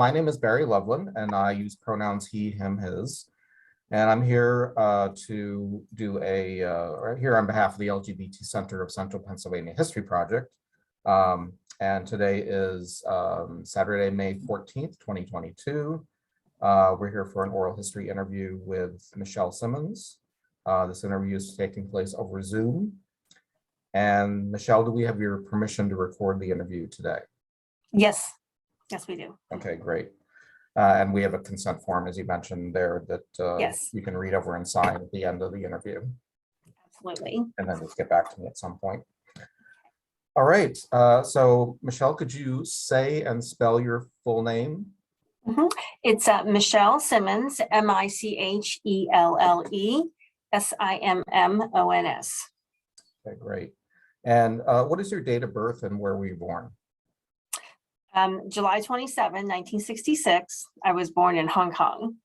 My name is Barry Loveland, and I use pronouns he, him, his. And I'm here to do here on behalf of the LGBT Center of Central Pennsylvania History Project. And today is Saturday, May 14th, 2022. We're here for an oral history interview with Michelle Simmons. This interview is taking place over Zoom. And Michelle, do we have your permission to record the interview today? Yes, yes, we do. Okay, great. And we have a consent form, as you mentioned there, that Yes. you can read over and sign at the end of the interview. Absolutely. And then just get back to me at some point. All right. So Michelle, could you say and spell your full name? It's Michelle Simmons, M-I-C-H-E-L-L-E, S-I-M-M-O-N-S. Okay, great. And what is your date of birth and where were you born? July 27, 1966. I was born in Hong Kong.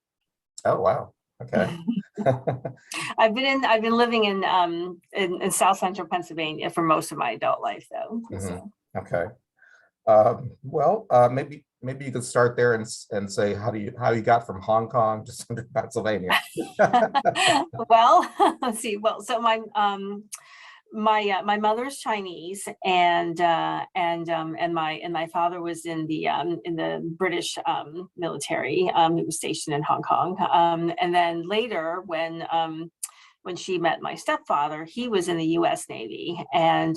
Oh, wow. Okay. I've been living in South Central Pennsylvania for most of my adult life, though. So. Okay. Maybe you could start there and say how you got from Hong Kong to Central Pennsylvania. Well, let's see. Well, so my mother's Chinese, and my father was in the British military. He was stationed in Hong Kong, and then later when she met my stepfather, he was in the U.S. Navy, and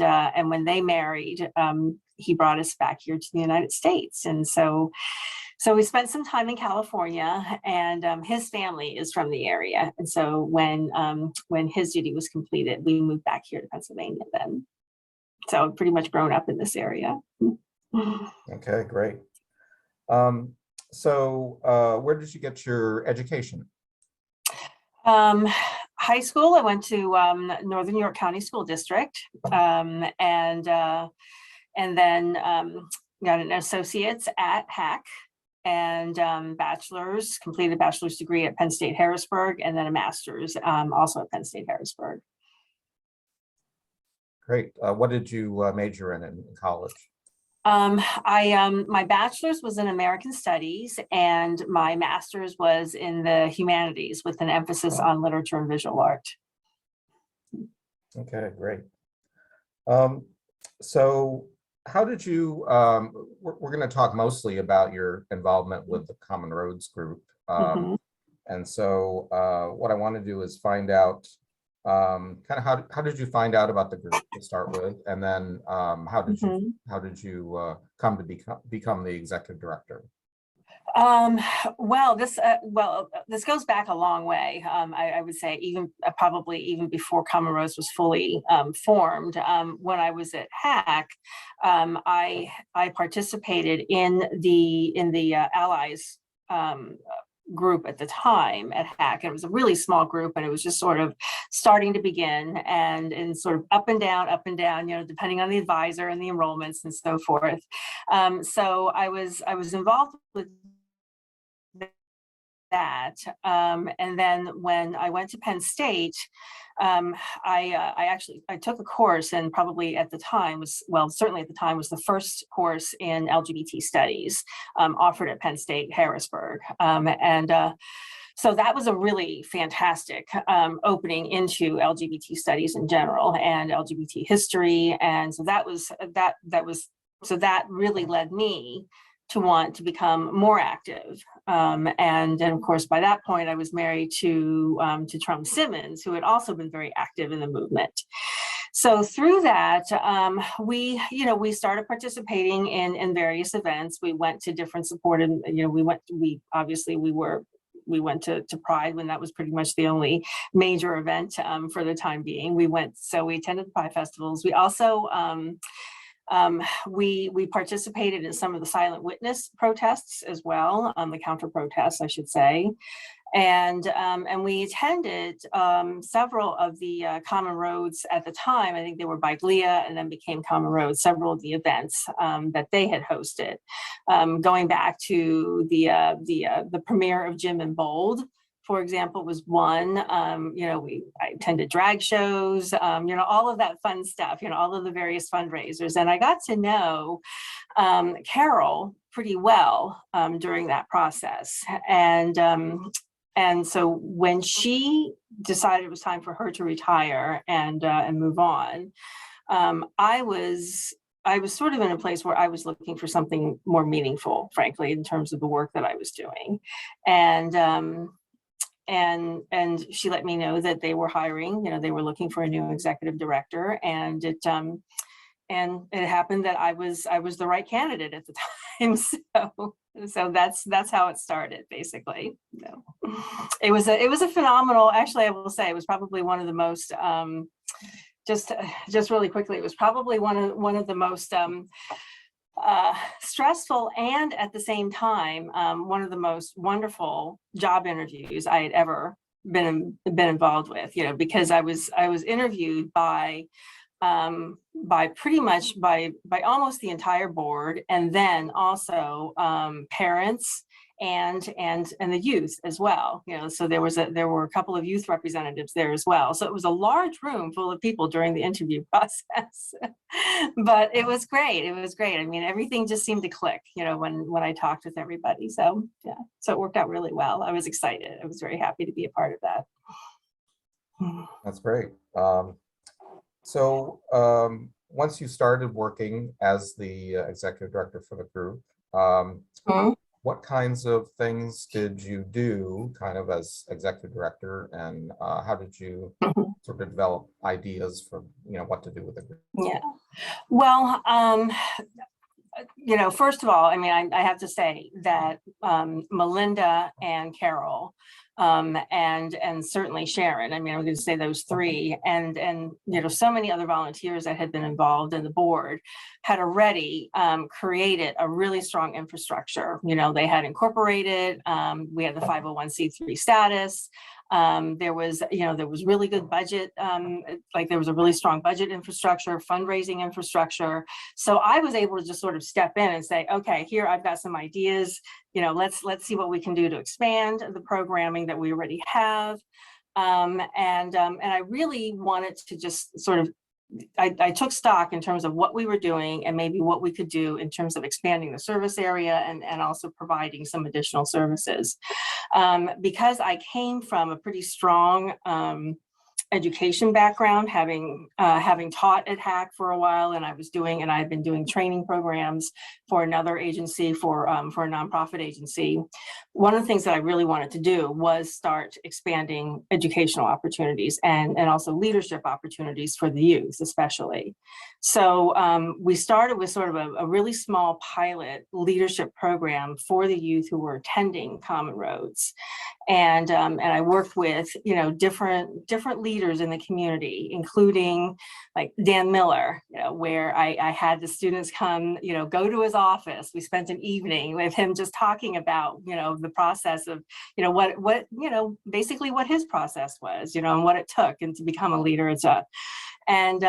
when they married, he brought us back here to the United States, and so we spent some time in California, and his family is from the area, and so when his duty was completed, we moved back here to Pennsylvania then. So I've pretty much grown up in this area. Okay, great. So where did you get your education? High school, I went to Northern York County School District, and then got an associate's at HAC, and completed a bachelor's degree at Penn State Harrisburg, and then a master's also at Penn State Harrisburg. Great. What did you major in college? My bachelor's was in American Studies, and my master's was in the humanities with an emphasis on literature and visual art. Okay, great. So how did you, we're going to talk mostly about your involvement with the Common Roads group. And so what I want to do is find out kind of how did you find out about the group to start with, and then how did you come to become the executive director? Well, this goes back a long way. I would say probably even before Common Roads was fully formed. When I was at HAC, I participated in the Allies group at the time at HAC. It was a really small group, and it was just sort of starting to begin, and sort of up and down, depending on the advisor and the enrollments and so forth. So I was involved with that, and then when I went to Penn State, I took a course, and probably at the time certainly at the time was the first course in LGBT studies offered at Penn State Harrisburg, so that was a really fantastic opening into LGBT studies in general and LGBT history, and so that really led me to want to become more active. And of course, by that point, I was married to Simmons, who had also been very active in the movement. So through that, we started participating in various events. We went to different supported, we went to Pride when that was pretty much the only major event for the time being. We attended the Pride festivals. We also, we participated in some of the silent witness protests as well, the counter protests, I should say, and we attended several of the Common Roads at the time. I think they were Biglia and then became Common Roads. Several of the events that they had hosted, going back to the premiere of Jim and Bold, for example, was one. I attended drag shows, all of that fun stuff, all of the various fundraisers. And I got to know Carol pretty well during that process. And so when she decided it was time for her to retire and move on, I was sort of in a place where I was looking for something more meaningful, frankly, in terms of the work that I was doing. And she let me know that they were hiring, they were looking for a new executive director, and it happened that I was the right candidate at the time. So that's how it started, basically. It was a phenomenal, actually, I will say it was probably one of the most just really quickly, it was probably one of the most stressful and at the same time one of the most wonderful job interviews I had ever been involved with. Because I was interviewed by pretty much by almost the entire board, and then also parents and the youth as well. So there were a couple of youth representatives there as well. So it was a large room full of people during the interview process. But it was great. It was great. I mean, everything just seemed to click, when I talked with everybody. So yeah, so it worked out really well. I was excited. I was very happy to be a part of that. That's great. So once you started working as the executive director for the group, what kinds of things did you do kind of as executive director, and how did you sort of develop ideas for, what to do with the group? Yeah, well, first of all, I mean, I have to say that Melinda and Carol and certainly Sharon, I mean, I'm going to say those three, and so many other volunteers that had been involved in the board had already created a really strong infrastructure. They had incorporated, we had the 501c3 status. There was really good budget, there was a really strong budget infrastructure, fundraising infrastructure. So I was able to just sort of step in and say, okay, here, I've got some ideas, let's see what we can do to expand the programming that we already have. And I really wanted to just sort of, I took stock in terms of what we were doing and maybe what we could do in terms of expanding the service area and also providing some additional services. Because I came from a pretty strong education background, having taught at HAC for a while, and I had been doing training programs for another agency, for a nonprofit agency. One of the things that I really wanted to do was start expanding educational opportunities and also leadership opportunities for the youth, especially. So we started with sort of a really small pilot leadership program for the youth who were attending Common Roads. And I worked with, different leaders in the community, including like Dan Miller, where I had the students come, go to his office. We spent an evening with him just talking about, the process of, what basically what his process was, and what it took and to become a leader and stuff. And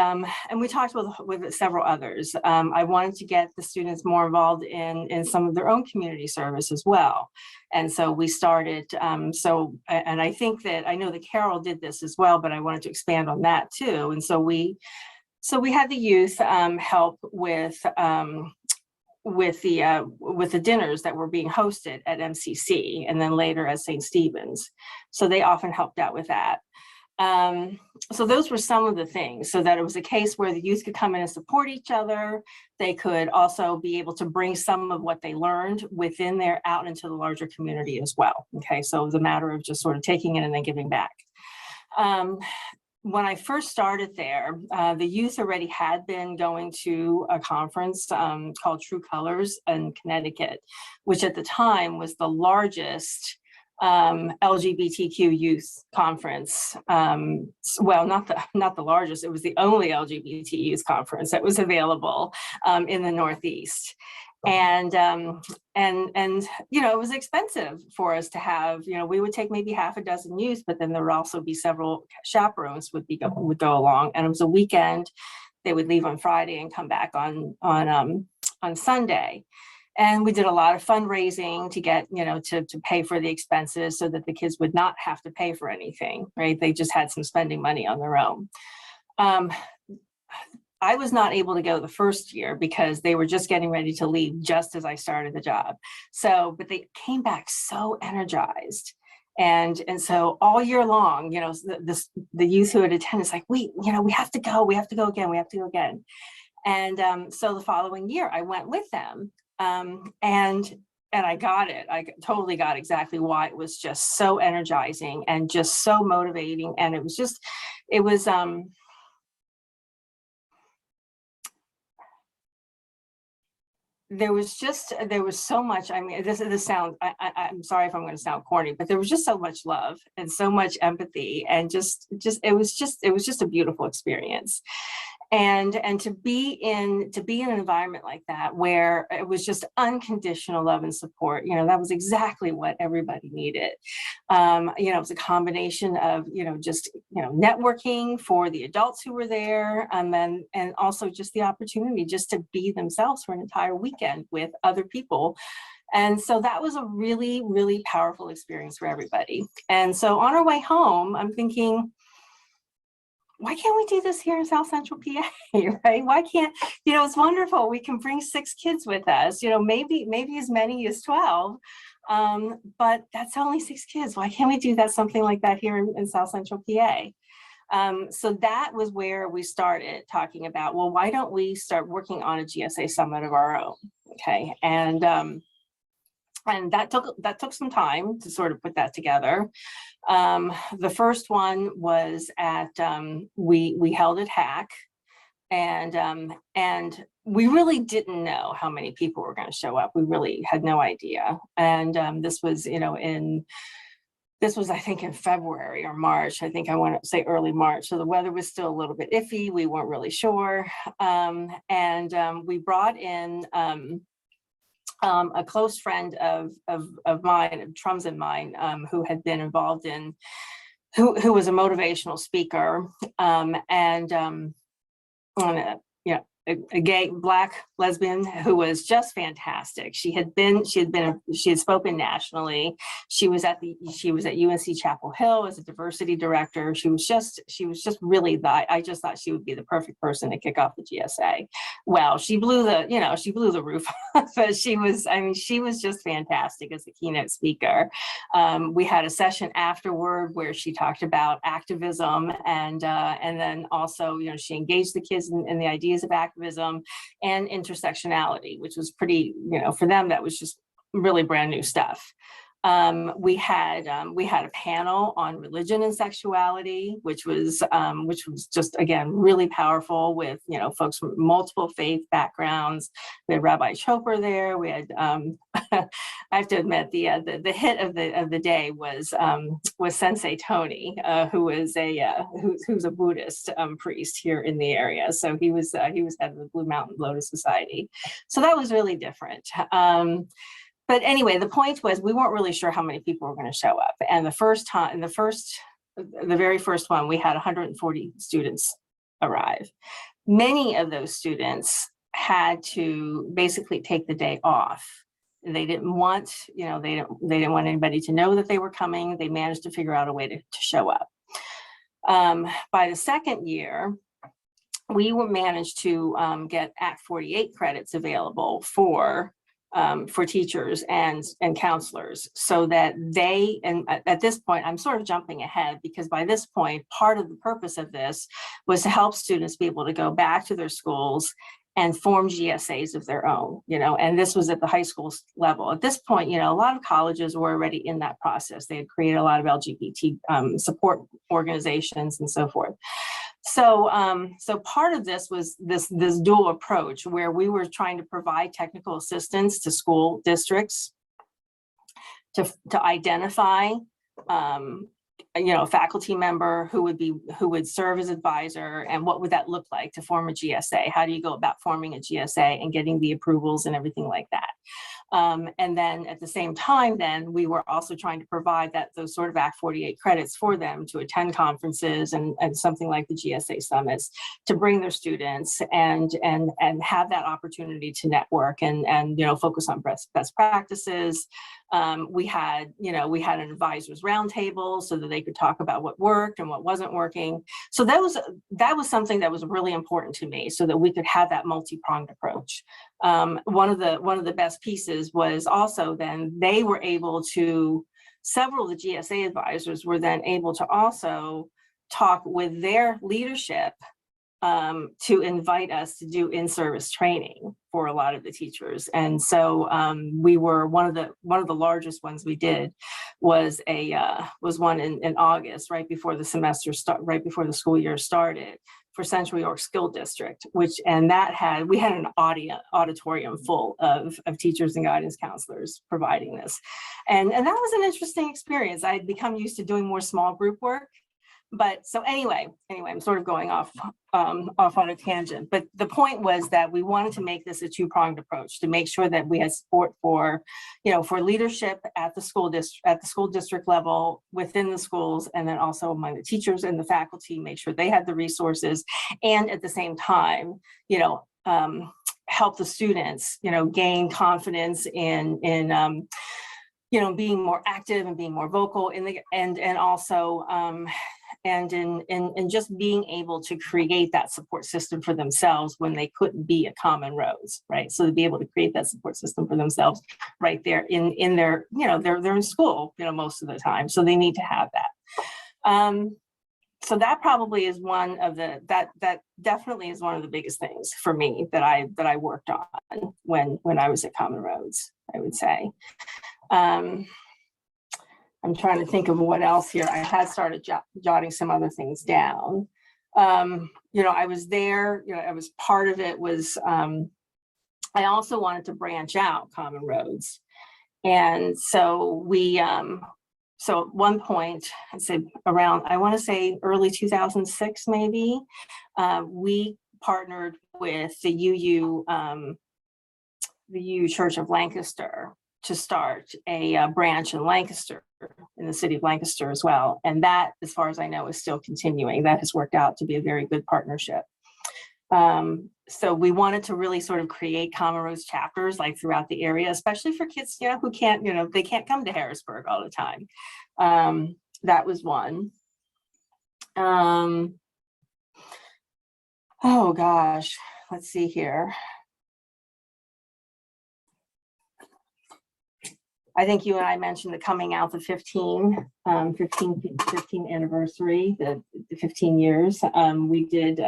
we talked with several others. I wanted to get the students more involved in some of their own community service as well. And so we started, and I think that, I know that Carol did this as well, but I wanted to expand on that too. And so we had the youth help with the dinners that were being hosted at MCC and then later at St. Stephen's. So they often helped out with that. So those were some of the things, so that it was a case where the youth could come in and support each other. They could also be able to bring some of what they learned within there out into the larger community as well. Okay, so it was a matter of just sort of taking it and then giving back. When I first started there, the youth already had been going to a conference called True Colors in Connecticut, which at the time was the largest LGBTQ youth conference. Well, not the largest, it was the only LGBT youth conference that was available in the Northeast. And it was expensive for us to have, we would take maybe half a dozen youth, but then there would also be several chaperones would go along, and it was a weekend. They would leave on Friday and come back on Sunday. And we did a lot of fundraising to get, to pay for the expenses so that the kids would not have to pay for anything, right? They just had some spending money on their own. I was not able to go the first year because they were just getting ready to leave just as I started the job. So, but they came back so energized. And so all year long, the youth who had attended, it's like, we have to go again. And so the following year I went with them, and I got it. I totally got exactly why it was just so energizing and just so motivating. And it was there was so much. I mean, this sounds, I'm sorry if I'm going to sound corny, but there was just so much love and so much empathy, and it was just a beautiful experience. And to be in an environment like that, where it was just unconditional love and support, that was exactly what everybody needed. It was a combination of, networking for the adults who were there, and also just the opportunity just to be themselves for an entire weekend with other people. And so that was a really, really powerful experience for everybody. And so on our way home, I'm thinking, why can't we do this here in South Central PA, right? Why can't, it's wonderful. We can bring 6 kids with us, maybe as many as 12, but that's only 6 kids. Why can't we do something like that here in South Central PA? So that was where we started talking about, well, why don't we start working on a GSA summit of our own? Okay. And that took some time to sort of put that together. The first one was at, we held at HAC, and we really didn't know how many people were going to show up. We really had no idea. And this was, I think in February or March. I think I want to say early March. So the weather was still a little bit iffy. We weren't really sure. We brought in a close friend of mine, of Trum's and mine, who had been involved in, who was a motivational speaker, a gay Black lesbian who was just fantastic. She had spoken nationally. She was at UNC Chapel Hill as a diversity director. She was just really I just thought she would be the perfect person to kick off the GSA. Well, she blew the roof off. But she was just fantastic as a keynote speaker. We had a session afterward where she talked about activism, and then also, she engaged the kids in the ideas of activism and intersectionality, which was pretty, for them, that was just really brand new stuff. We had a panel on religion and sexuality, which was just, again, really powerful, with folks from multiple faith backgrounds. We had Rabbi Chopra there. We had I have to admit, the hit of the day was Sensei Tony, who is who's a Buddhist priest here in the area. So he was head of the Blue Mountain Lotus Society. So that was really different. But anyway, the point was, we weren't really sure how many people were going to show up. And the very first one, we had 140 students arrive. Many of those students had to basically take the day off. They didn't want, they didn't want anybody to know that they were coming. They managed to figure out a way to show up. By the second year, we managed to get Act 48 credits available for teachers and counselors, so that at this point, I'm sort of jumping ahead, because by this point, part of the purpose of this was to help students be able to go back to their schools and form GSAs of their own, and this was at the high school level. At this point, a lot of colleges were already in that process. They had created a lot of LGBT support organizations and so forth. So part of this was this dual approach, where we were trying to provide technical assistance to school districts to identify a faculty member who would serve as advisor, and what would that look like to form a GSA? How do you go about forming a GSA and getting the approvals and everything like that? And then at the same time, then we were also trying to provide those sort of Act 48 credits for them to attend conferences and something like the GSA summits, to bring their students and have that opportunity to network and focus on best practices. We had an advisors roundtable so that they could talk about what worked and what wasn't working. So that was something that was really important to me, so that we could have that multi-pronged approach. One of the best pieces was also then they were able to, several of the GSA advisors were then able to also talk with their leadership to invite us to do in-service training for a lot of the teachers. And so we were one of the largest ones we did was one in August, right before the school year started, for Central York School District, we had an auditorium full of teachers and guidance counselors providing this. And that was an interesting experience. I had become used to doing more small group work. But so anyway, I'm sort of going off on a tangent. But the point was that we wanted to make this a two-pronged approach, to make sure that we had support for leadership at the school district level within the schools, and then also among the teachers and the faculty, make sure they had the resources, and at the same time, help the students, gain confidence in being more active and being more vocal and also and just being able to create that support system for themselves when they couldn't be at Common Rose, right? So to be able to create that support system for themselves right there in their, they're in school, most of the time. So they need to have that. So that probably is that definitely is one of the biggest things for me that I worked on when I was at Common Rose, I would say. I'm trying to think of what else here. I had started jotting some other things down. I was there, I was part of it was, I also wanted to branch out Common Roads. And so so at one point, I'd say around, I want to say early 2006, maybe, we partnered with the UU Church of Lancaster to start a branch in Lancaster, in the city of Lancaster as well. And that, as far as I know, is still continuing. That has worked out to be a very good partnership. So we wanted to really sort of create Common Rose chapters like throughout the area, especially for kids, who can't, they can't come to Harrisburg all the time. That was one. Oh gosh, let's see here. I think you and I mentioned the coming out the 15 anniversary, the 15 years. We did,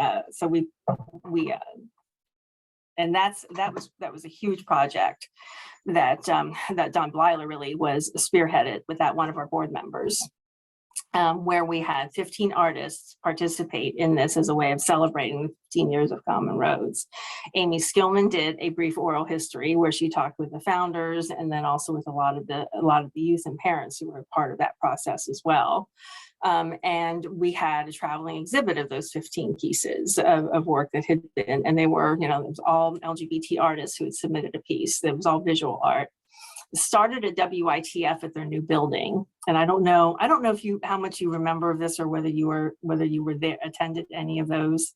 and that was a huge project that Don Blyler really was spearheaded with that one of our board members, where we had 15 artists participate in this as a way of celebrating the 15 years of Common Roads. Amy Skillman did a brief oral history where she talked with the founders, and then also with a lot of the youth and parents who were part of that process as well. And we had a traveling exhibit of those 15 pieces of work that had been, and they were, it was all LGBT artists who had submitted a piece. It was all visual art. It started at WITF at their new building. And I don't know how much you remember of this, or whether you were there, attended any of those.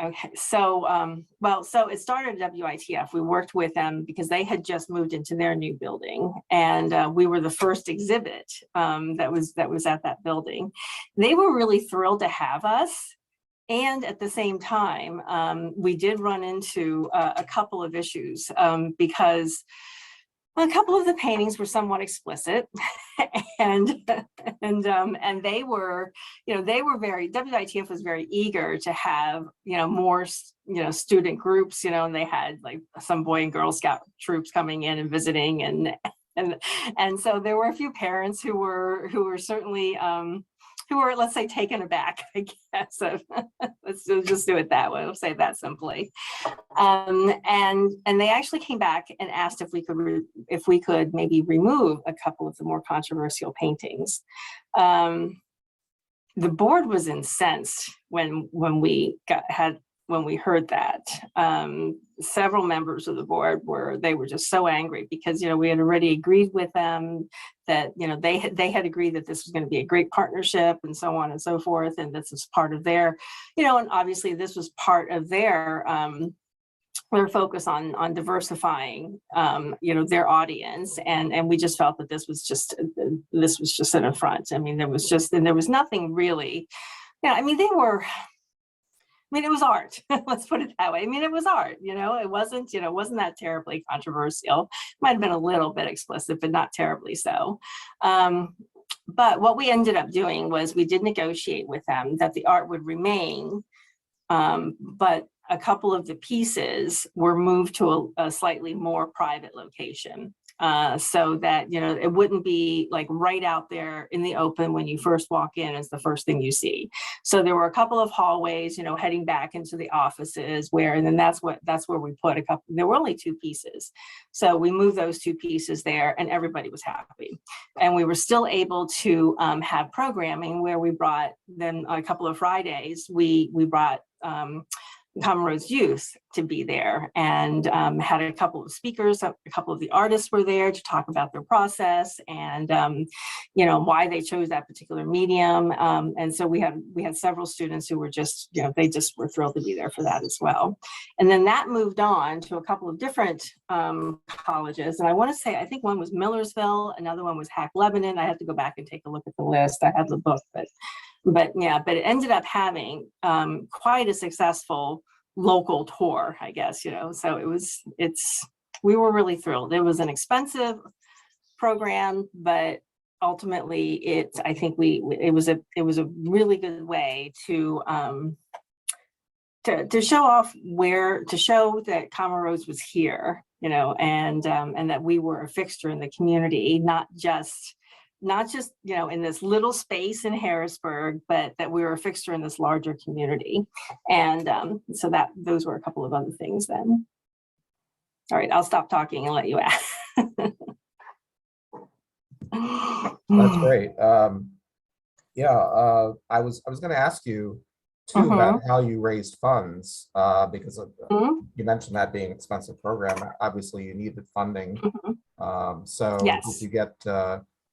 Okay, so so it started at WITF. We worked with them because they had just moved into their new building, and we were the first exhibit that was at that building. They were really thrilled to have us, and at the same time, we did run into a couple of issues because a couple of the paintings were somewhat explicit, and they were, very, WITF was very eager to have, more, student groups, and they had like some Boy and Girl Scout troops coming in and visiting, and so there were a few parents who were certainly, who were, let's say, taken aback, I guess. Let's just do it that way. We'll say that simply. And they actually came back and asked if we could maybe remove a couple of the more controversial paintings. The board was incensed when we had we heard that. Several members of the board were just so angry because, you know, we had already agreed with them that, you know, they had agreed that this was going to be a great partnership and so on and so forth. And this is part of their, you know, and obviously this was part of their focus on diversifying, you know, their audience. And we just felt that this was just an affront. I mean, there was nothing really, you know, I mean, it was art. Let's put it that way. I mean, it was art, you know, it wasn't that terribly controversial. Might have been a little bit explicit, but not terribly so. But what we ended up doing was we did negotiate with them that the art would remain, but a couple of the pieces were moved to a slightly more private location. So that, you know, it wouldn't be like right out there in the open when you first walk in as the first thing you see. So there were a couple of hallways, you know, heading back into the offices and then that's where we put a couple. There were only 2 pieces. So we moved those 2 pieces there and everybody was happy. And we were still able to have programming where we brought them a couple of Fridays. We brought Common Roads Youth to be there and had a couple of speakers. A couple of the artists were there to talk about their process and you know, why they chose that particular medium. And so we had several students who were just, you know, they just were thrilled to be there for that as well. And then that moved on to a couple of different colleges. And I want to say, I think one was Millersville, another one was Hack Lebanon. I have to go back and take a look at the list. I have the book, but yeah, but it ended up having quite a successful local tour, I guess, you know, so we were really thrilled. It was an expensive program, but ultimately I think it was a really good way to show off to show that Common Roads was here, you know, and that we were a fixture in the community, not just, you know, in this little space in Harrisburg, but that we were a fixture in this larger community. And so those were a couple of other things then. All right, I'll stop talking and let you ask. That's great. Yeah, I was going to ask you too about how you raised funds because you mentioned that being an expensive program. Obviously, you needed funding. So yes. Did you get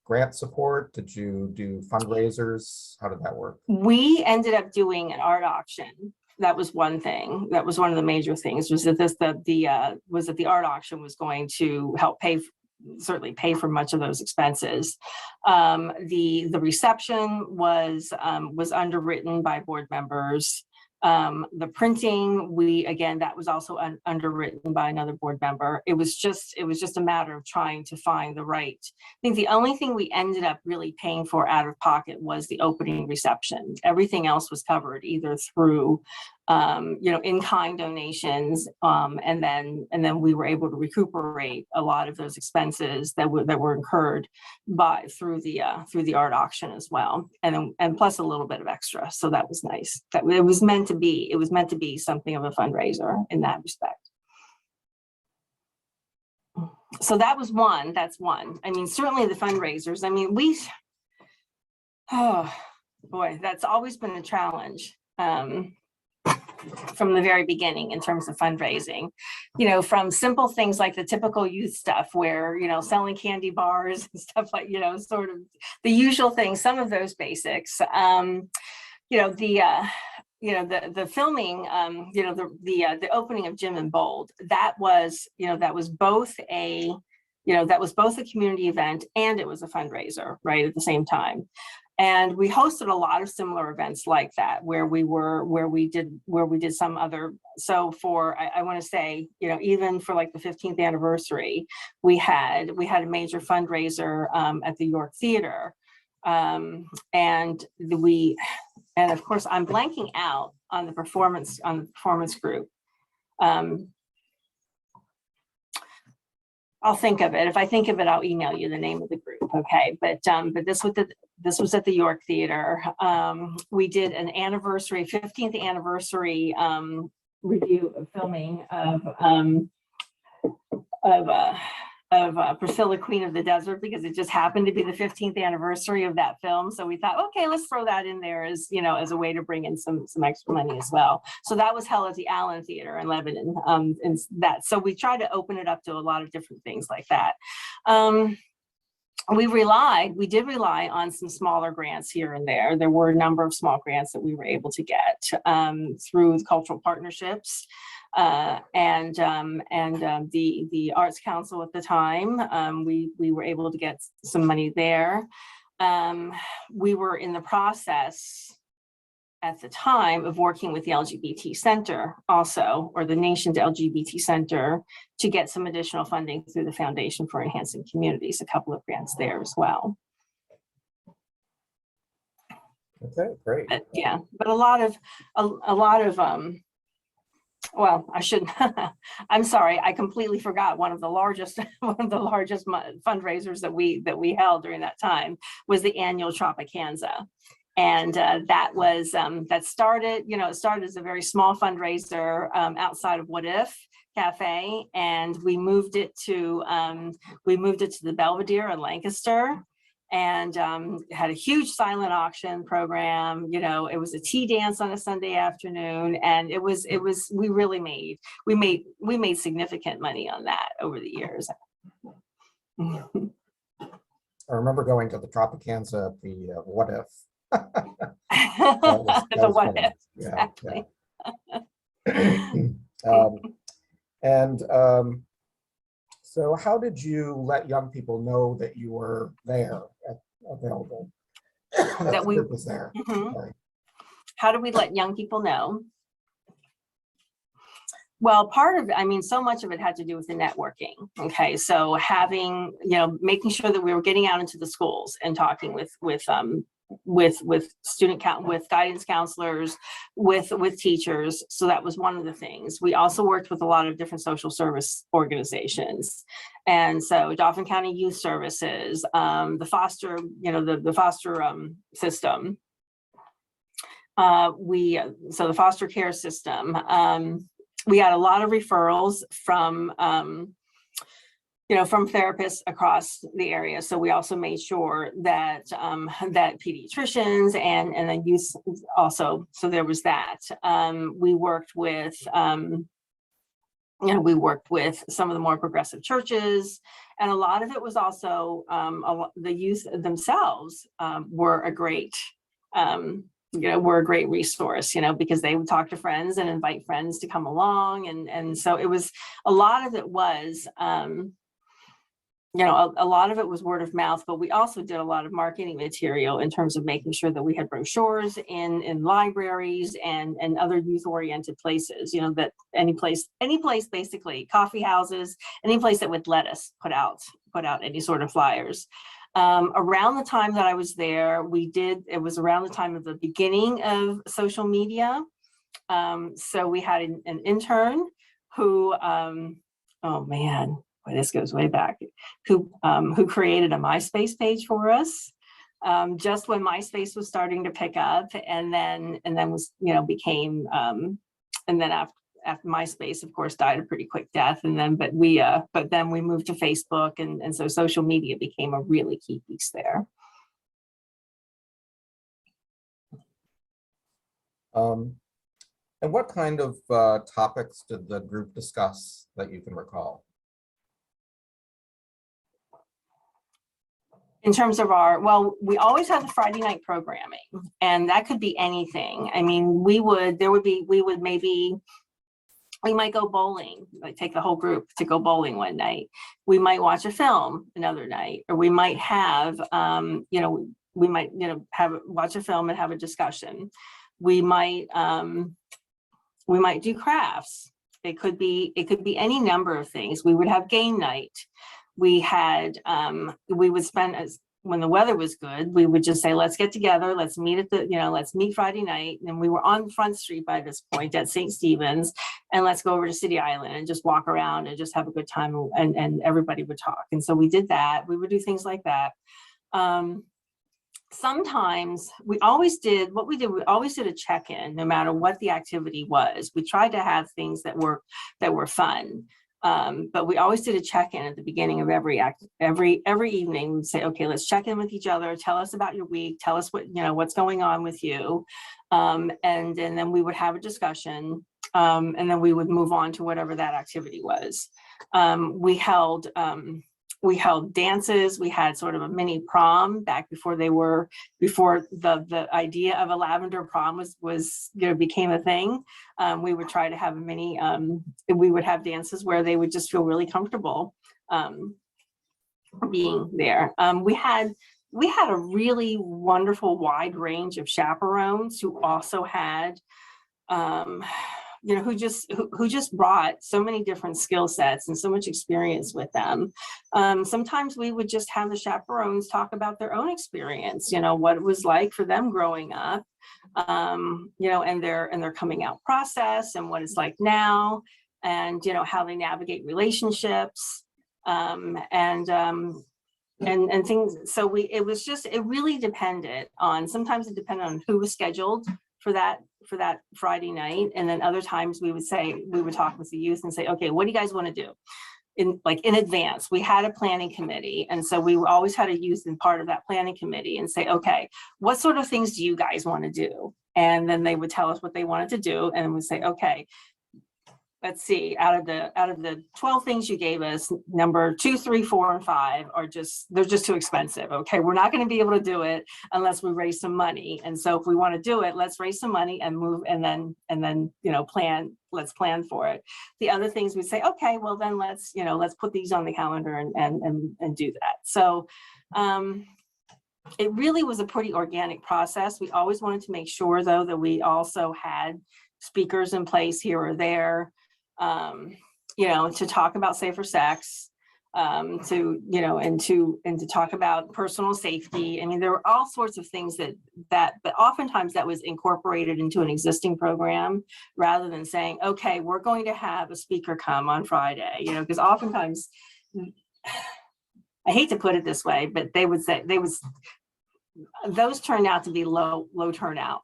grant support? Did you do fundraisers? How did that work? We ended up doing an art auction. That was one thing. That was one of the major things. Was that the art auction was going to help certainly pay for much of those expenses. The reception was underwritten by board members. The printing, that was also underwritten by another board member. It was just a matter of trying to find the right. I think the only thing we ended up really paying for out of pocket was the opening reception. Everything else was covered either through you know, in-kind donations, and then we were able to recuperate a lot of those expenses that were incurred through the art auction as well, and plus a little bit of extra. So that was nice. That it was meant to be something of a fundraiser in that respect. So that's one. I mean, certainly the fundraisers. I mean, oh boy, that's always been a challenge. From the very beginning in terms of fundraising, you know, from simple things like the typical youth stuff where, you know, selling candy bars and stuff like, you know, sort of the usual things, some of those basics, you know, the filming, you know, the opening of Jim and Bold, that was both a community event and it was a fundraiser, right, at the same time. And we hosted a lot of similar events like that, where we did some other. So for, I want to say, you know, even for like the 15th anniversary, we had a major fundraiser at the York Theater, and of course I'm blanking out on the performance group. I'll think of it. If I think of it, I'll email you the name of the group. Okay, but this was at the York Theater. We did an 15th anniversary review of filming of Priscilla, Queen of the Desert, because it just happened to be the 15th anniversary of that film. So we thought, okay, let's throw that in there as, you know, as a way to bring in some extra money as well. So that was held at the Allen Theater in Lebanon. And that, so we tried to open it up to a lot of different things like that. We did rely on some smaller grants here and there. There were a number of small grants that we were able to get through cultural partnerships. And the Arts Council at the time, we were able to get some money there. We were in the process at the time of working with the LGBT Center also, or the nation's LGBT Center, to get some additional funding through the Foundation for Enhancing Communities, a couple of grants there as well. Okay, great. But, yeah, but a lot of well, I shouldn't. I'm sorry. I completely forgot one of the largest fundraisers that we held during that time was the annual Tropicanza, and that was that started. You know, it started as a very small fundraiser outside of What If Cafe, and we moved it to the Belvedere in Lancaster. And had a huge silent auction program. You know, it was a tea dance on a Sunday afternoon, and we made significant money on that over the years. I remember going to the Tropicanza at the What If. The What If, exactly. So how did you let young people know that you were there, available? That we was there. How do we let young people know? Well, part of it, I mean, so much of it had to do with the networking. Okay, so having, you know, making sure that we were getting out into the schools and talking with guidance counselors, with teachers. So that was one of the things. We also worked with a lot of different social service organizations. And so Dauphin County Youth Services, the foster, you know, the foster system. So the foster care system. We had a lot of referrals from you know, from therapists across the area. So we also made sure that that pediatricians and then youth also. So there was that. We worked with you know, we worked with some of the more progressive churches, and a lot of it was also the youth themselves were a great you know, were a great resource, you know, because they would talk to friends and invite friends to come along, and so it was a lot of it was. You know, a lot of it was word of mouth, but we also did a lot of marketing material in terms of making sure that we had brochures in libraries and other youth-oriented places, you know, that any place basically, coffee houses, any place that would let us put out any sort of flyers. Around the time that I was there, it was around the time of the beginning of social media. So we had an intern who, oh man, boy, this goes way back, who created a MySpace page for us just when MySpace was starting to pick up, and then was, you know, became and then after MySpace, of course, died a pretty quick death, and then but then we moved to Facebook, and so social media became a really key piece there. And what kind of topics did the group discuss that you can recall? In terms of we always had the Friday night programming, and that could be anything. I mean, we might go bowling, like take the whole group to go bowling one night. We might watch a film another night, or we might have, you know, watch a film and have a discussion. We might do crafts. It could be any number of things. We would have game night. We would spend, when the weather was good, we would just say, let's get together, let's meet let's meet Friday night. And we were on Front Street by this point at St. Stephen's, and let's go over to City Island and just walk around and just have a good time, and everybody would talk. And so we did that. We would do things like that. Sometimes we always did a check-in, no matter what the activity was. We tried to have things that were fun. But we always did a check-in at the beginning of every evening. We'd say, okay, let's check in with each other. Tell us about your week. Tell us what, what's going on with you. And then we would have a discussion. And then we would move on to whatever that activity was. We held dances. We had sort of a mini prom back before the idea of a lavender prom became a thing. We would try to have we would have dances where they would just feel really comfortable being there. We had a really wonderful wide range of chaperones who also had who just brought so many different skill sets and so much experience with them. Sometimes we would just have the chaperones talk about their own experience, what it was like for them growing up, and their coming out process and what it's like now, and how they navigate relationships, and things. So it really depended on, sometimes it depended on who was scheduled for that Friday night. And then other times we would talk with the youth and say, okay, what do you guys want to do? In advance, we had a planning committee. And so we always had a youth in part of that planning committee and say, okay, what sort of things do you guys want to do? And then they would tell us what they wanted to do. And we'd say, okay, let's see, out of the 12 things you gave us, number 2, 3, 4, and 5 they're just too expensive. Okay, we're not going to be able to do it unless we raise some money. And so if we want to do it, let's raise some money and move, and then let's plan for it. The other things we'd say, okay, well then let's put these on the calendar and do that. So it really was a pretty organic process. We always wanted to make sure though that we also had speakers in place here or there, to talk about safer sex, to talk about personal safety. I mean, there were all sorts of things but oftentimes that was incorporated into an existing program rather than saying, okay, we're going to have a speaker come on Friday, because oftentimes, I hate to put it this way, but those turned out to be low turnout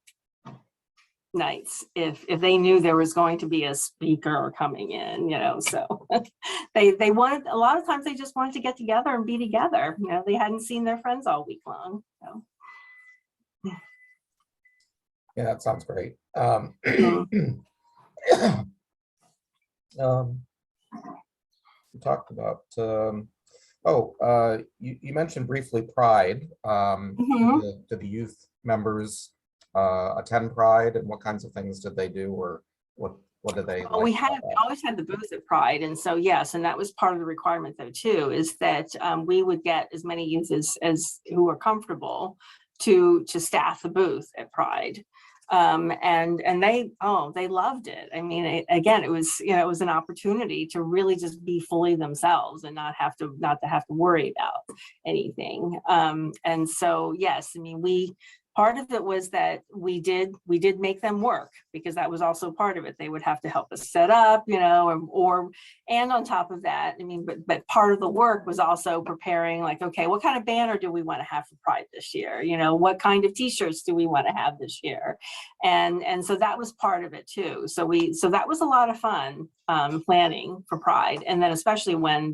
nights if they knew there was going to be a speaker coming in, so they wanted, a lot of times they just wanted to get together and be together. They hadn't seen their friends all week long. So. Yeah, that sounds great. We talked about you mentioned briefly Pride. Did the youth members attend Pride, and what kinds of things did they do, or what did they like? We always had the booth at Pride, and so yes, and that was part of the requirement though too, is that we would get as many youth as who were comfortable to staff the booth at Pride. And they loved it. I mean, again, it was an opportunity to really just be fully themselves and not have to worry about anything. And so yes, I mean, part of it was that we did make them work, because that was also part of it. They would have to help us set up, and on top of that, I mean, but part of the work was also preparing, like, okay, what kind of banner do we want to have for Pride this year? What kind of t-shirts do we want to have this year? And so that was part of it too. So that was a lot of fun, planning for Pride. And then especially when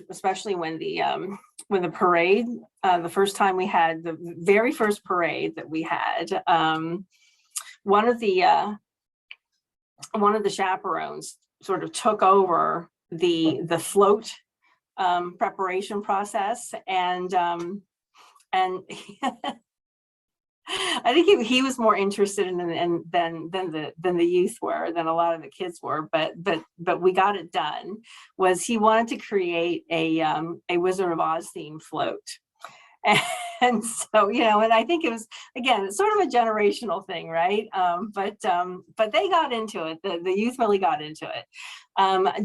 especially when the parade, the first time we had the very first parade that we had, one of the chaperones sort of took over the float preparation process, and I think he was more interested in than the youth were, than a lot of the kids were, but we got it done. Was he wanted to create a Wizard of Oz themed float. And so, and I think it was, again, it's sort of a generational thing, right? But they got into it. The youth really got into it,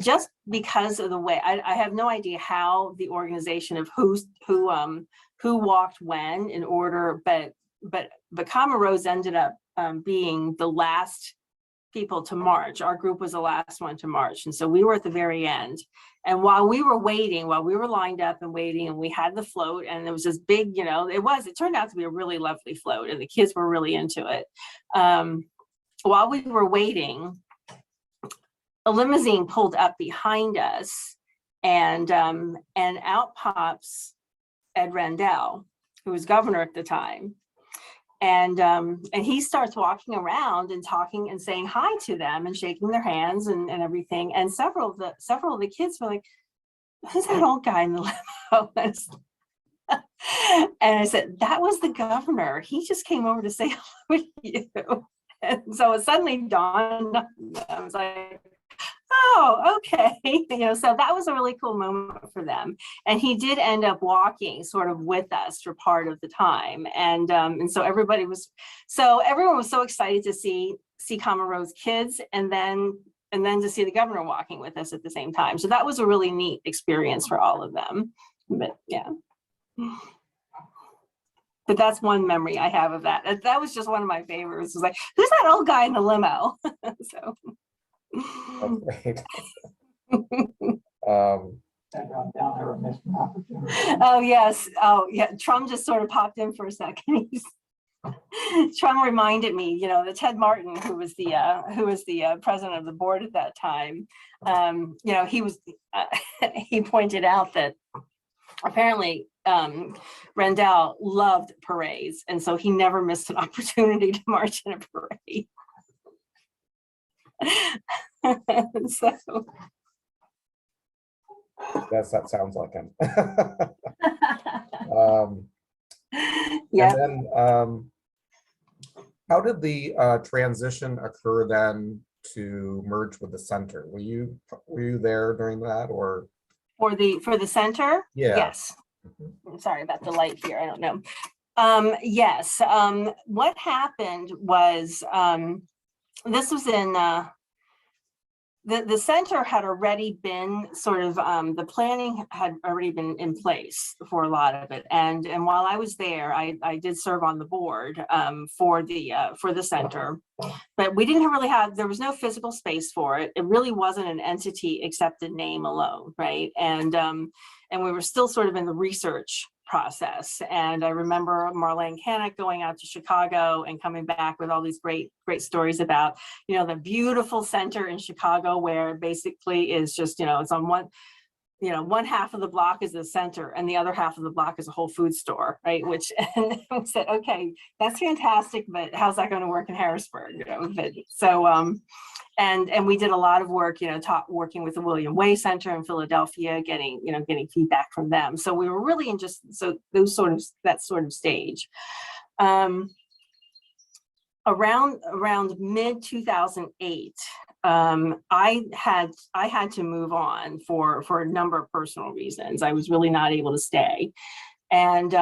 just because of the way. I have no idea how the organization of who walked when in order, but Kama Rose ended up being the last people to march. Our group was the last one to march, and so we were at the very end. And while we were lined up and waiting, and we had the float, and it was this big, it turned out to be a really lovely float, and the kids were really into it. While we were waiting, a limousine pulled up behind us, and out pops Ed Rendell, who was governor at the time. And he starts walking around and talking and saying hi to them and shaking their hands and everything. And several of the kids were like, "Who's that old guy in the limo?" And I said, "That was the governor. He just came over to say hello to you." And so it suddenly dawned on me. I was like, "Oh, okay." So that was a really cool moment for them. And he did end up walking sort of with us for part of the time. And so everyone was so excited to see Common Road's kids, and then to see the governor walking with us at the same time. So that was a really neat experience for all of them. But yeah. But that's one memory I have of that. That was just one of my favorites. It was like, "Who's that old guy in the limo?" So. That's great. Oh yes. Oh yeah. Trump just sort of popped in for a second. Trump reminded me, that Ted Martin, who was the president of the board at that time, he pointed out that apparently Rendell loved parades, and so he never missed an opportunity to march in a parade. So Yes, that sounds like him. yeah. And then how did the transition occur then to merge with the center? Were you there during that, or? For the center? Yeah. Yes. I'm sorry about the light here. I don't know. Yes. What happened was this was in the center had already been sort of the planning had already been in place for a lot of it, and while I was there, I did serve on the board for the center, but we didn't really there was no physical space for it. It really wasn't an entity except a name alone, right? And we were still sort of in the research process. And I remember Marlene Canick going out to Chicago and coming back with all these great stories about, the beautiful center in Chicago, where basically is just, it's on one half of the block is the center and the other half of the block is a Whole Food store, right? And we said, okay, that's fantastic, but how's that going to work in Harrisburg? So, and we did a lot of work, working with the William Way Center in Philadelphia, getting feedback from them. So we were really in that sort of stage. Around mid 2008, I had to move on for a number of personal reasons. I was really not able to stay, and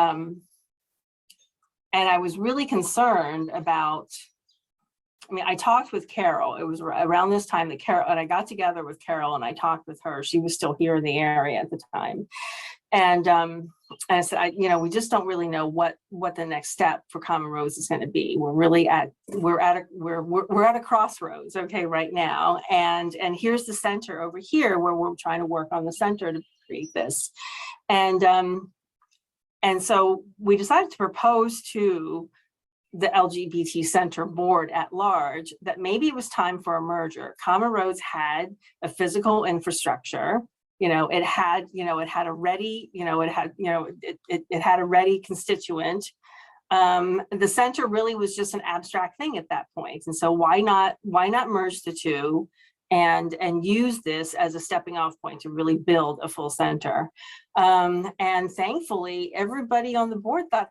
I was really concerned about. I talked with Carol. It was around this time that I got together with Carol and I talked with her. She was still here in the area at the time. And I said, we just don't really know what the next step for Common Roads is going to be. We're at a crossroads, okay, right now. And here's the center over here where we're trying to work on the center to create this. And so we decided to propose to the LGBT Center board at large that maybe it was time for a merger. Common Roads had a physical infrastructure. It had a ready, it had a ready constituent. The center really was just an abstract thing at that point. And so why not merge the two and use this as a stepping off point to really build a full center. And thankfully, everybody on the board thought,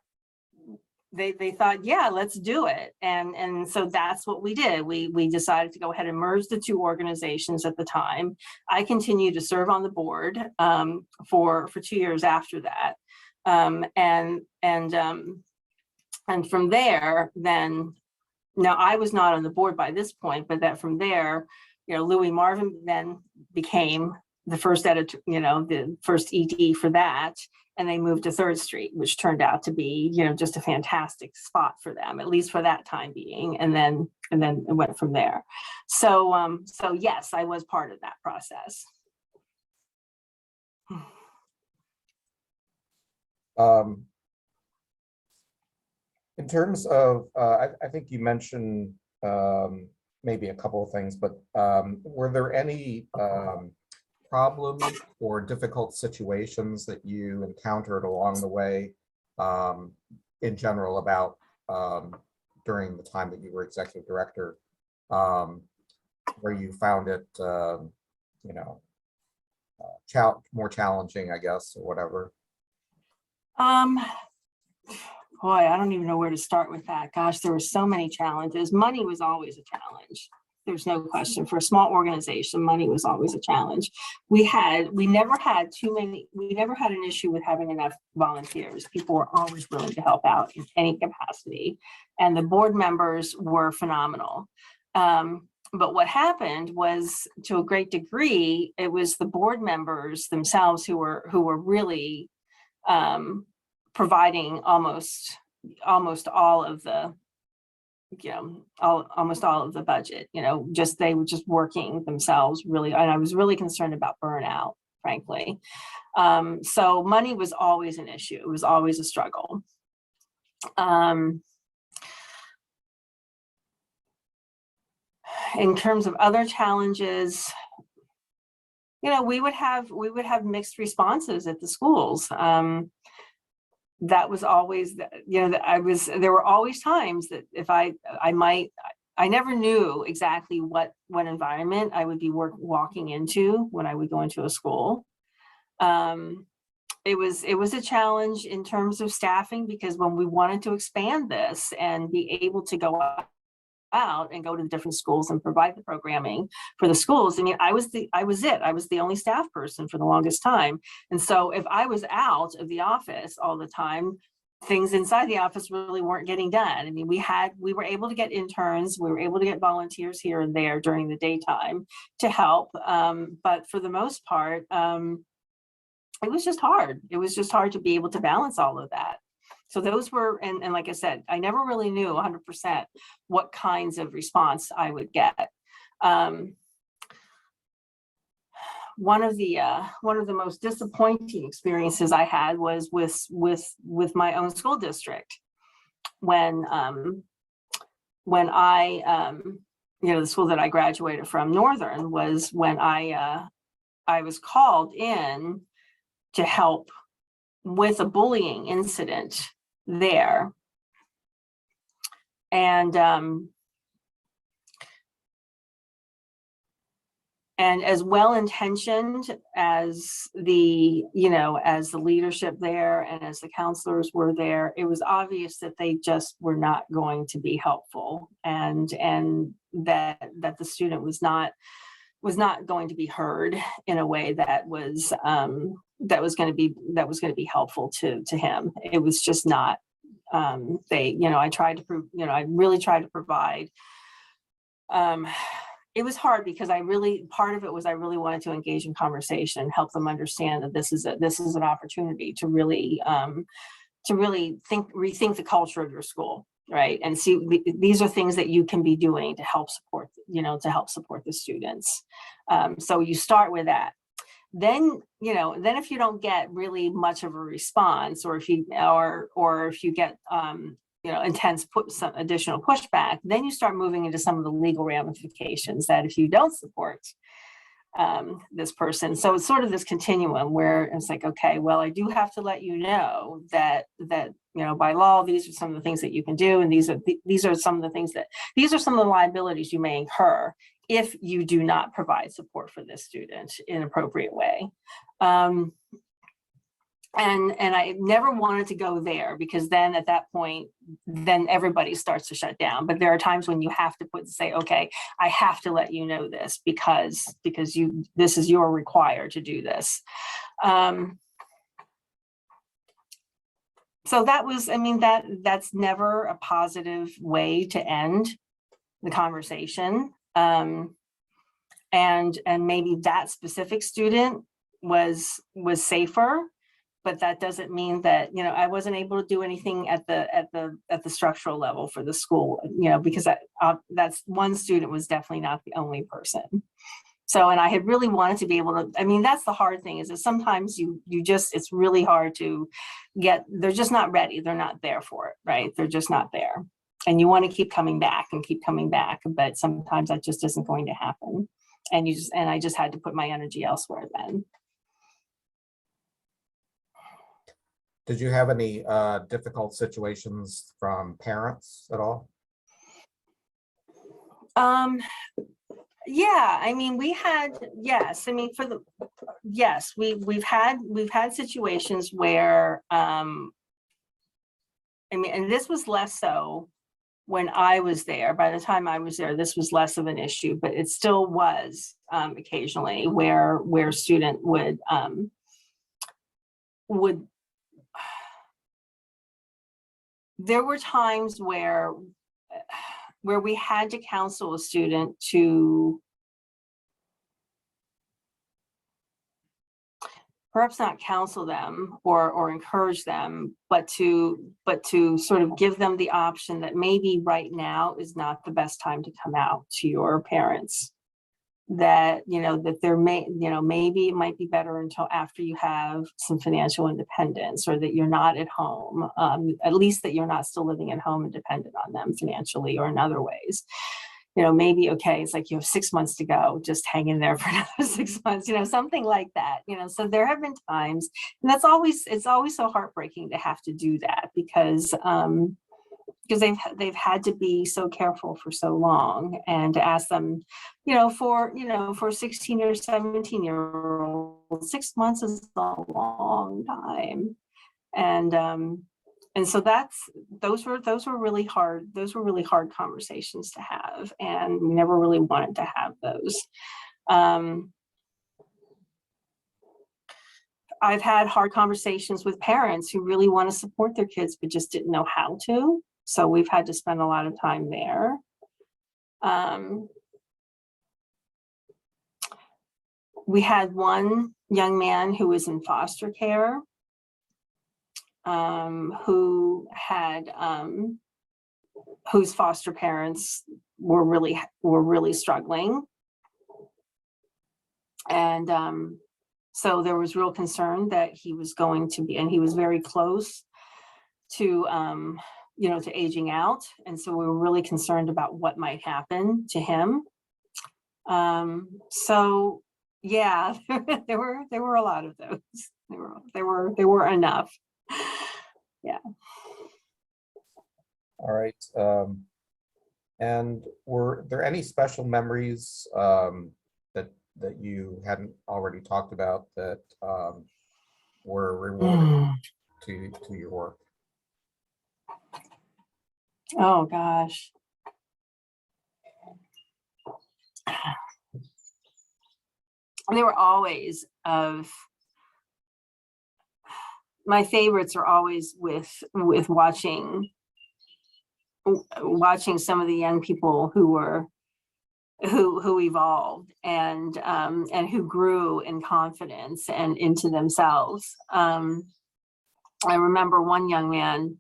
they thought, yeah, let's do it. And so that's what we did. We decided to go ahead and merge the two organizations at the time. I continued to serve on the board for 2 years after that. And from there, then, now I was not on the board by this point, but that from there, Louis Marvin then became the first editor, the first ED for that. And they moved to 3rd Street, which turned out to be, just a fantastic spot for them, at least for that time being. And then it went from there. So yes, I was part of that process. In terms of, I think you mentioned, maybe a couple of things, but were there any problems or difficult situations that you encountered along the way in general about during the time that you were executive director, where you found it, you know, more challenging, I guess, or whatever? Boy, I don't even know where to start with that. Gosh, there were so many challenges. Money was always a challenge. There's no question. For a small organization, money was always a challenge. We never had an issue with having enough volunteers. People were always willing to help out in any capacity. And the board members were phenomenal. But what happened was, to a great degree, it was the board members themselves who were really providing almost all of the, almost all of the budget. They were just working themselves really, and I was really concerned about burnout, frankly. So money was always an issue. It was always a struggle. In terms of other challenges, we would have mixed responses at the schools. That was always, there were always times that if I never knew exactly what environment I would be walking into when I would go into a school. It was a challenge in terms of staffing, because when we wanted to expand this and be able to go out and go to the different schools and provide the programming for the schools, I mean, I was the only staff person for the longest time. And so if I was out of the office all the time, things inside the office really weren't getting done. I mean, we were able to get interns, we were able to get volunteers here and there during the daytime to help. But for the most part, it was just hard. It was just hard to be able to balance all of that. So those were, and like I said, I never really knew 100% what kinds of response I would get. One of the most disappointing experiences I had was with my own school district, when I the school that I graduated from, Northern, was when I was called in to help with a bullying incident there. And as well-intentioned as the leadership there and as the counselors were there, it was obvious that they just were not going to be helpful, and that the student was not going to be heard in a way that was going to be helpful to him. It was just not. I really tried to provide. It was hard because part of it was I really wanted to engage in conversation and help them understand that this is an opportunity to really rethink the culture of your school, right? And see, these are things that you can be doing to help support the students. So you start with that. Then if you don't get really much of a response, or if you get some additional pushback, then you start moving into some of the legal ramifications that if you don't support this person. So it's sort of this continuum where it's like, okay, well, I do have to let you know that by law, these are some of the things that you can do, and these are some of the liabilities you may incur if you do not provide support for this student in an appropriate way. And I never wanted to go there, because then at that point, then everybody starts to shut down. But there are times when you have to say, okay, I have to let you know this because you're required to do this. So that was, that's never a positive way to end the conversation. And maybe that specific student was safer, but that doesn't mean that, I wasn't able to do anything at the structural level for the school, because that's one student was definitely not the only person. So, and I had really wanted to be able to, that's the hard thing, is that sometimes it's really hard to get, they're just not ready. They're not there for it, right? They're just not there. and you want to keep coming back and keep coming back, but sometimes that just isn't going to happen. And I just had to put my energy elsewhere then. Did you have any difficult situations from parents at all? Yeah, I mean, we had, yes, I mean, we've had situations where, I mean, and this was less so when I was there. By the time I was there, this was less of an issue, but it still was occasionally where a student would there were times where we had to counsel a student to perhaps not counsel them or encourage them, but to sort of give them the option that maybe right now is not the best time to come out to your parents. That, that there may, maybe it might be better until after you have some financial independence, or that you're not at home, at least that you're not still living at home and dependent on them financially or in other ways. Maybe, okay, it's like you have 6 months to go, just hang in there for another 6 months, something like that. So there have been times, and it's always so heartbreaking to have to do that, because they've had to be so careful for so long, and to ask them, for 16 or 17-year-olds, 6 months is a long time. And so those were really hard conversations to have, and we never really wanted to have those. I've had hard conversations with parents who really want to support their kids but just didn't know how to. So we've had to spend a lot of time there. We had one young man who was in foster care, whose foster parents were really struggling. And so there was real concern that he was going to be, and he was very close to to aging out, and so we were really concerned about what might happen to him. So yeah, there were a lot of those. There were enough. Yeah. All right. And were there any special memories that you hadn't already talked about that were rewarding to your work? Oh gosh. There were always my favorites are always with watching some of the young people who evolved and who grew in confidence and into themselves. I remember one young man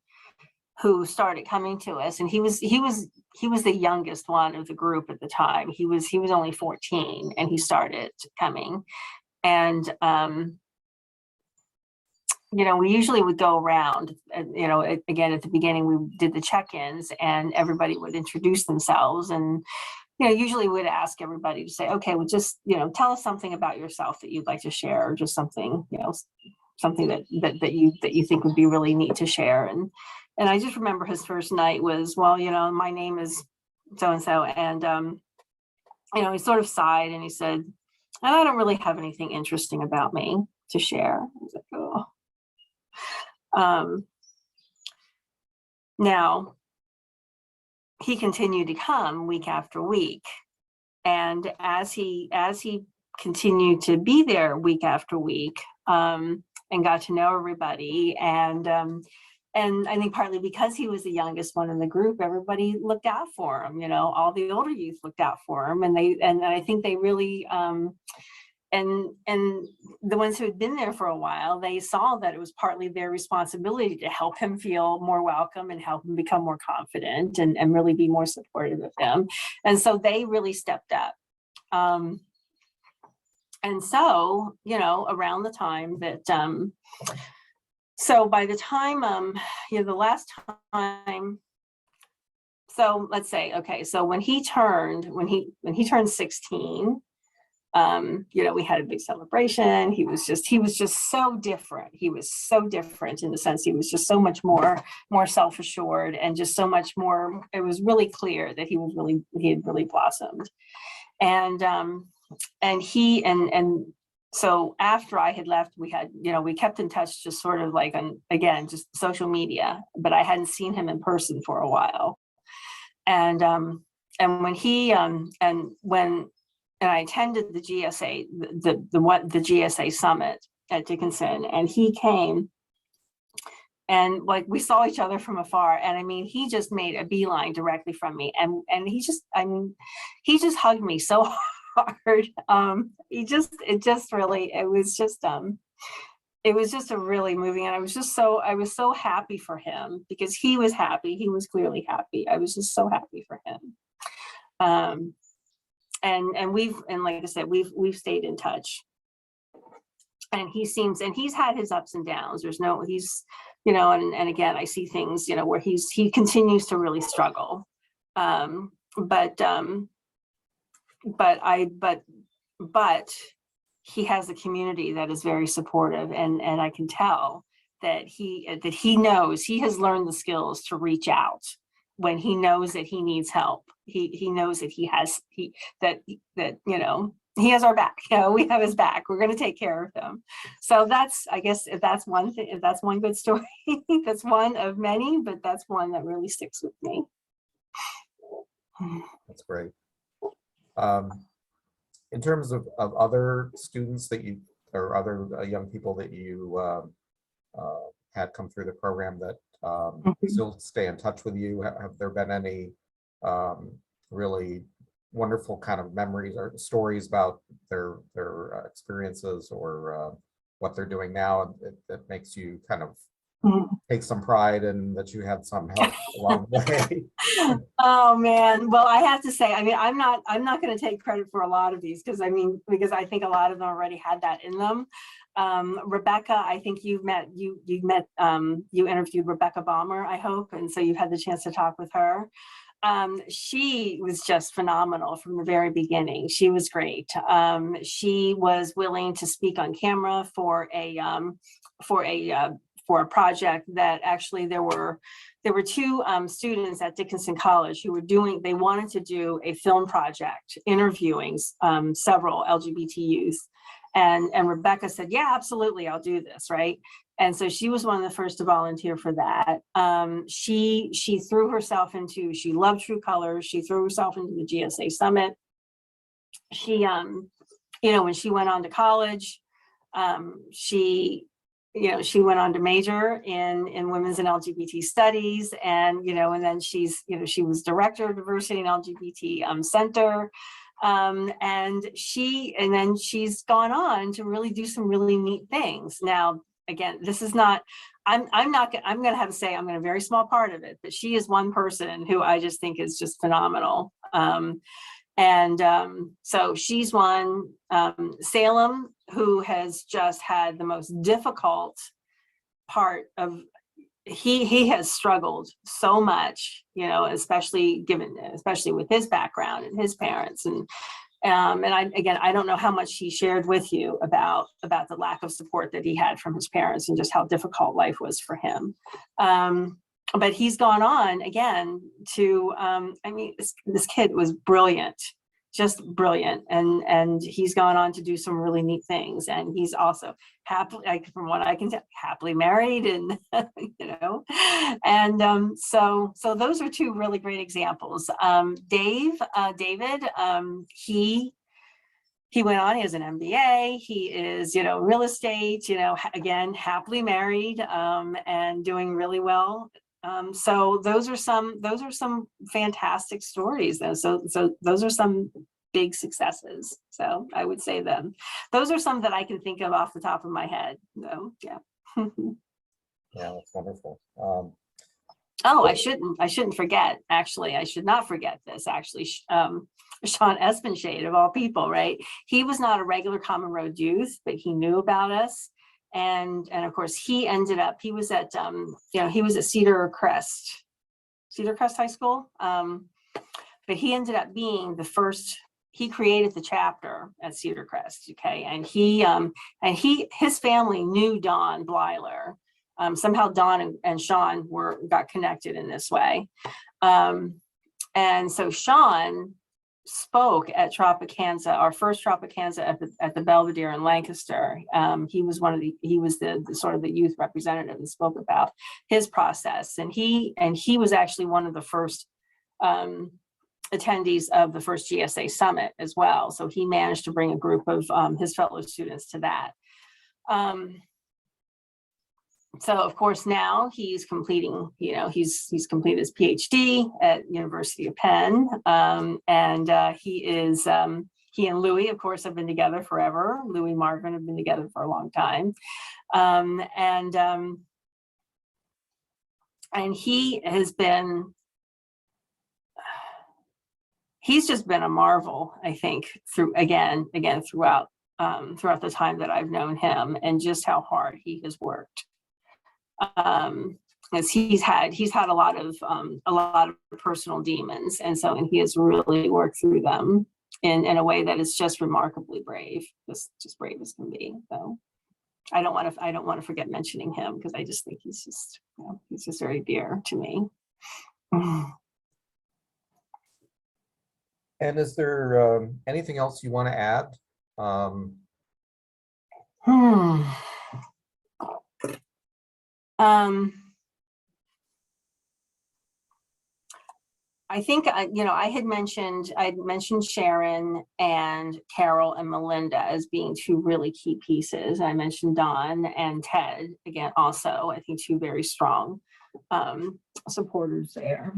who started coming to us, and he was the youngest one of the group at the time. He was only 14, and he started coming. And we usually would go around, again, at the beginning, we did the check-ins, and everybody would introduce themselves. And, usually we'd ask everybody to say, okay, well, just, tell us something about yourself that you'd like to share, or just something, something that you think would be really neat to share. And I just remember his first night was, well, my name is so-and-so. And, he sort of sighed and he said, I don't really have anything interesting about me to share. I was like, oh. Now, he continued to come week after week. And as he continued to be there week after week, and got to know everybody, and I think partly because he was the youngest one in the group, everybody looked out for him. All the older youth looked out for him, and I think they really and the ones who had been there for a while, they saw that it was partly their responsibility to help him feel more welcome and help him become more confident and really be more supportive of him. And so they really stepped up. And so, around the time that, so by the time, the last time so let's say, okay, so when he turned 16, we had a big celebration. He was just so different. He was so different in the sense he was just so much more self-assured and just so much more. It was really clear that he had really blossomed. And so after I had left, we kept in touch, just sort of like on, again, just social media, but I hadn't seen him in person for a while. And when I attended the GSA, the GSA summit at Dickinson, and he came, and like we saw each other from afar, and I mean, he just made a beeline directly from me, and he just hugged me so hard. It was just a really moving, and I was so happy for him because he was happy. He was clearly happy. I was just so happy for him. And like I said, we've stayed in touch. And he's had his ups and downs. And again, I see things, where he continues to really struggle. But he has a community that is very supportive, and I can tell that he knows, he has learned the skills to reach out when he knows that he needs help. He knows that he has our back. We have his back. We're going to take care of him. So that's, I guess, if that's one thing, if that's one good story, that's one of many, but that's one that really sticks with me. That's great. In terms of other students or other young people that you had come through the program that still stay in touch with you, have there been any really wonderful kind of memories or stories about their experiences or what they're doing now that makes you kind of take some pride in that you had some help along the way? Oh man, well, I have to say, I mean, I'm not going to take credit for a lot of these because I think a lot of them already had that in them. Rebecca, I think you interviewed Rebecca Balmer, I hope, and so you've had the chance to talk with her. She was just phenomenal from the very beginning. She was great. She was willing to speak on camera for a project that actually there were two students at Dickinson College who they wanted to do a film project interviewing several LGBT youth. And Rebecca said, yeah, absolutely, I'll do this, right? And so she was one of the first to volunteer for that. She threw herself into, she loved True Colors. She threw herself into the GSA Summit. She, when she went on to college, she went on to major in women's and LGBT studies, and then she was director of diversity and LGBT center. And then she's gone on to really do some really neat things. Now, again, this is not, I'm going to have to say I'm in a very small part of it, but she is one person who I just think is just phenomenal. So she's one. Salem, who has just had the most difficult part of, he has struggled so much, especially with his background and his parents. And I don't know how much he shared with you about the lack of support that he had from his parents and just how difficult life was for him. But he's gone on again to, this kid was brilliant, just brilliant. And he's gone on to do some really neat things. And he's also happily, from what I can tell, happily married, and, so those are two really great examples. David, he went on, he has an MBA, he is, real estate, again, happily married, and doing really well. So those are some fantastic stories, though. So those are some big successes. So I would say them. Those are some that I can think of off the top of my head. So yeah. Yeah, that's wonderful. I shouldn't forget. Actually, I should not forget this. Actually, Sean Espenshade, of all people, right? He was not a regular Common Road youth, but he knew about us. And of course he ended up, he was at Cedar Crest Cedar Crest High School. But he ended up being the first, he created the chapter at Cedar Crest, okay? And his family knew Don Blyler. Somehow Don and Sean got connected in this way. And so Sean spoke at Tropicanza, our first Tropicanza at the Belvedere in Lancaster. He was the sort of the youth representative and spoke about his process. And he was actually one of the first attendees of the first GSA summit as well. So he managed to bring a group of his fellow students to that. So of course now he's completing, he's completed his PhD at University of Penn, and he and Louis, of course, have been together forever. Louis and Marvin have been together for a long time, and he has been. He's just been a marvel, I think, throughout the time that I've known him, and just how hard he has worked. As he's had a lot of personal demons, and he has really worked through them in a way that is just remarkably brave, just brave as can be. So I don't want to forget mentioning him, because I just think he's just very dear to me. And is there anything else you want to add? I think I had mentioned Sharon and Carol and Melinda as being two really key pieces. I mentioned Don and Ted again, also, I think two very strong supporters there.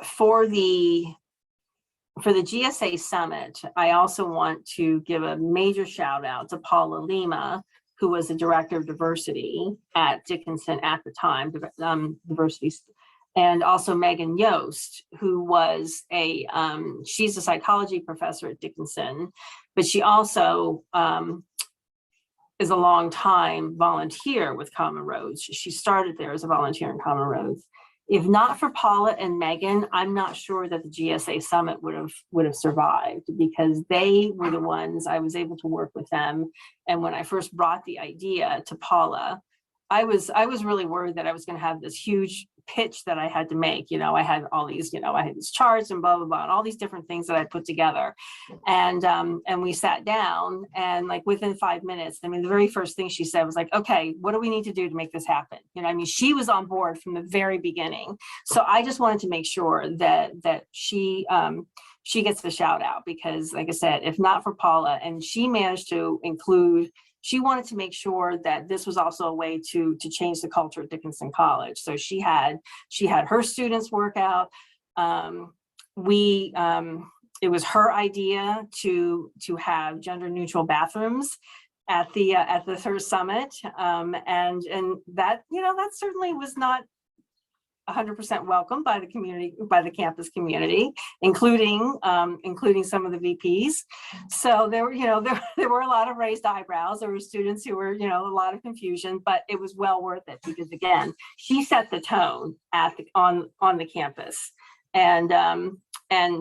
For the GSA Summit, I also want to give a major shout out to Paula Lima, who was the director of diversity at Dickinson at the time, diversity, and also Megan Yost, who was she's a psychology professor at Dickinson, but she also is a long time volunteer with Common Roads. She started there as a volunteer in Common Roads. If not for Paula and Megan, I'm not sure that the GSA Summit would have survived, because they were the ones I was able to work with them. And when I first brought the idea to Paula, I was really worried that I was going to have this huge pitch that I had to make. I had all these, I had these charts and blah, blah, blah, and all these different things that I put together. And we sat down, and like within 5 minutes, I mean, the very first thing she said was like, okay, what do we need to do to make this happen? I mean, she was on board from the very beginning. So I just wanted to make sure that she gets the shout out, because like I said, if not for Paula, and she managed to include, she wanted to make sure that this was also a way to change the culture at Dickinson College. So she had her students work out. It was her idea to have gender neutral bathrooms at the third summit, and that that certainly was not 100% welcomed by the community, by the campus community, including some of the VPs. So there were a lot of raised eyebrows. There were students who were a lot of confusion, but it was well worth it, because again, she set the tone on the campus, and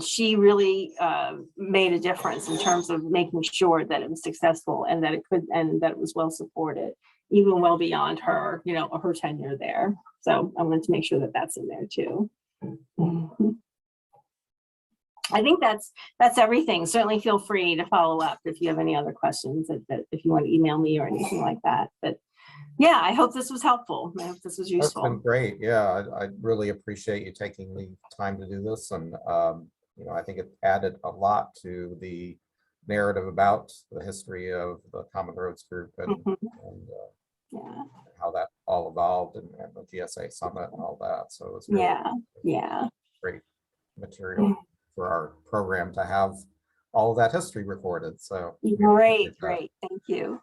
she really made a difference in terms of making sure that it was successful, and that it was well supported, even well beyond her her tenure there. So I wanted to make sure that that's in there too. I think that's everything. Certainly feel free to follow up if you have any other questions, that if you want to email me or anything like that. But yeah, I hope this was helpful. I hope this was useful. That's been great. Yeah, I really appreciate you taking the time to do this. And, I think it added a lot to the narrative about the history of the Common Roads group, and yeah, how that all evolved, and the GSA Summit and all that. So it was really great material for our program to have all of that history recorded. So great. Thank you.